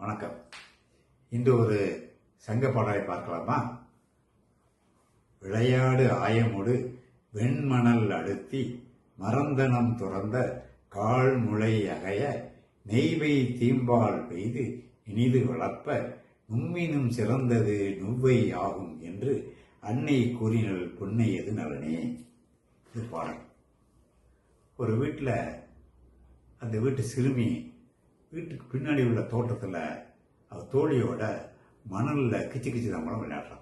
வணக்கம். இன்று ஒரு சங்க பாடலை பார்க்கலாமா? விளையாடு ஆயமோடு வெண்மணல் அடுத்தி மறந்தனம் துறந்த கால் முளை அகைய நெய்வை தீம்பால் பெய்து இனிது வளர்ப்ப நும்மினும் சிறந்தது நுவ்வை ஆகும் என்று அன்னை கூறினல் பொன்னையது நலனே. இது பாடல். ஒரு வீட்டில் அந்த வீட்டு சிறுமி வீட்டுக்கு பின்னாடி உள்ள தோட்டத்தில் அவள் தோழியோட மணலில் கிச்சு கிச்சு தாம்பலம் விளையாடுறான்.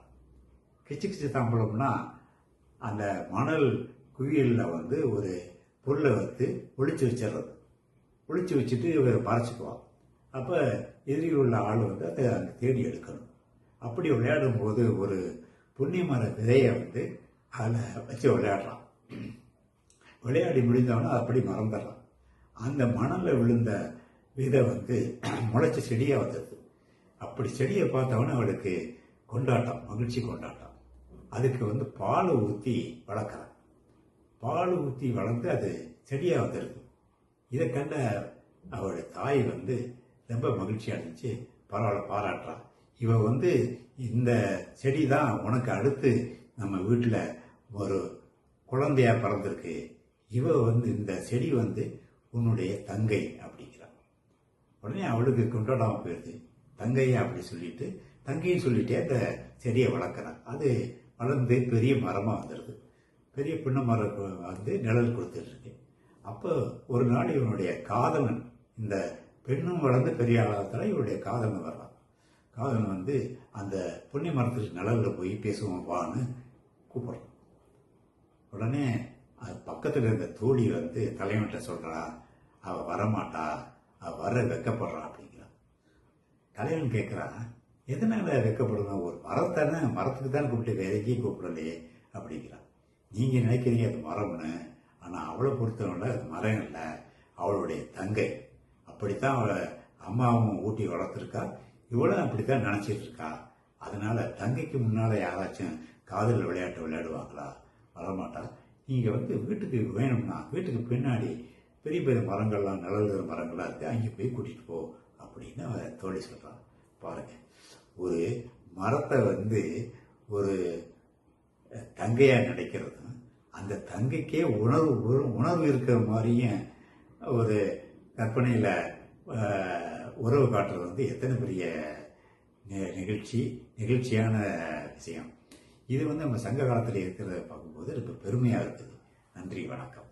கிச்சு கிச்சு தாம்பலம்னா அந்த மணல் குவியலில் ஒரு பொருளை ஒளிச்சு வச்சிடுறது. ஒளிச்சு வச்சுட்டு இவ பறைச்சிக்குவான். அப்போ எதிரில் உள்ள ஆள் அதை அங்கே தேடி எடுக்கணும். அப்படி விளையாடும் போது ஒரு புண்ணிய மர விதையை அதில் வச்சு விளையாடுறான். விளையாடி முடிந்தவனா அப்படி மறந்துடுறான். அந்த மணலில் விழுந்த விதை முளைச்ச செடியாக வந்தது. அப்படி செடியை பார்த்தவொன்னே அவளுக்கு கொண்டாட்டம், மகிழ்ச்சி கொண்டாட்டம். அதுக்கு பால் ஊற்றி வளர்க்குறான். பால் ஊற்றி வளர்ந்து அது செடியாக வந்துடுது. இதை கண்ட அவளுடைய தாய் ரொம்ப மகிழ்ச்சி அடைஞ்சு பரவாயில்ல பாராட்டுறான். இவ இந்த செடி தான் உனக்கு அடுத்து நம்ம வீட்டில் ஒரு குழந்தையா பிறந்திருக்கு. இவ இந்த செடி உன்னுடைய தங்கை அப்படிங்கிறான். உடனே அவளுக்கு கொண்டாடாமல் போயிடுது. தங்கையா அப்படி சொல்லிட்டு தங்கைன்னு சொல்லிட்டே அந்த செடியை வளர்க்குறான். அது வளர்ந்து பெரிய மரமாக வந்துடுது. பெரிய பின்ன மரம் நிழல் கொடுத்துட்டு இருக்கு. அப்போ ஒரு நாள் இவனுடைய காதலன், இந்த பெண்ணும் வளர்ந்து பெரிய ஆளாகத்தால இவருடைய காதலன் வர்றான். காதலன் அந்த புண்ணிய மரத்துக்கு நிழலில் போய் பேசுவான் வான்னு கூப்பிட்றான். உடனே அது பக்கத்தில் இருந்த தோழி தலைவன்கிட்ட சொல்கிறா, அவள் வரமாட்டா, அவள் வர வெக்கப்படுறா அப்படிங்கிறான். தலைவன் கேட்குறான், எதனால வெக்கப்படணும்? ஒரு மரத்தானே, மரத்துக்கு தானே கூப்பிட்டு வேற எங்கேயும் கூப்பிடலையே அப்படிங்கிறான். நீங்கள் நினைக்கிறீங்க அது மரம்னு, ஆனால் அவளை பொறுத்தவரை அது மரம் இல்லை, அவளுடைய தங்கை. அப்படித்தான் அவளை அம்மாவும் ஊட்டி வளர்த்துருக்கா, இவளும் அப்படித்தான் நினச்சிட்டு இருக்கா. அதனால தங்கைக்கு முன்னால் யாராச்சும் காதல் விளையாட்டு விளையாடுவாங்களா? வரமாட்டா. நீங்கள் வீட்டுக்கு வேணும்னா வீட்டுக்கு பின்னாடி பெரிய பெரிய மரங்கள்லாம், நிழல் மரங்கள்லாம் இருக்குது, அங்கே போய் கூட்டிகிட்டு போ அப்படின்னு அவன் தோழி சொல்கிறான். பாருங்கள், ஒரு மரத்தை ஒரு தங்கையாக நினைக்கிறதும் அந்த தங்கைக்கே உணர்வு இருக்கிற மாதிரியும் ஒரு கற்பனையில் உறவு காட்டுறது எத்தனை பெரிய நிகழ்ச்சியான விஷயம். இது நம்ம சங்க காலத்தில் இருக்கிறத பார்க்கும்போது ரொம்ப பெருமையாக இருக்குது. நன்றி, வணக்கம்.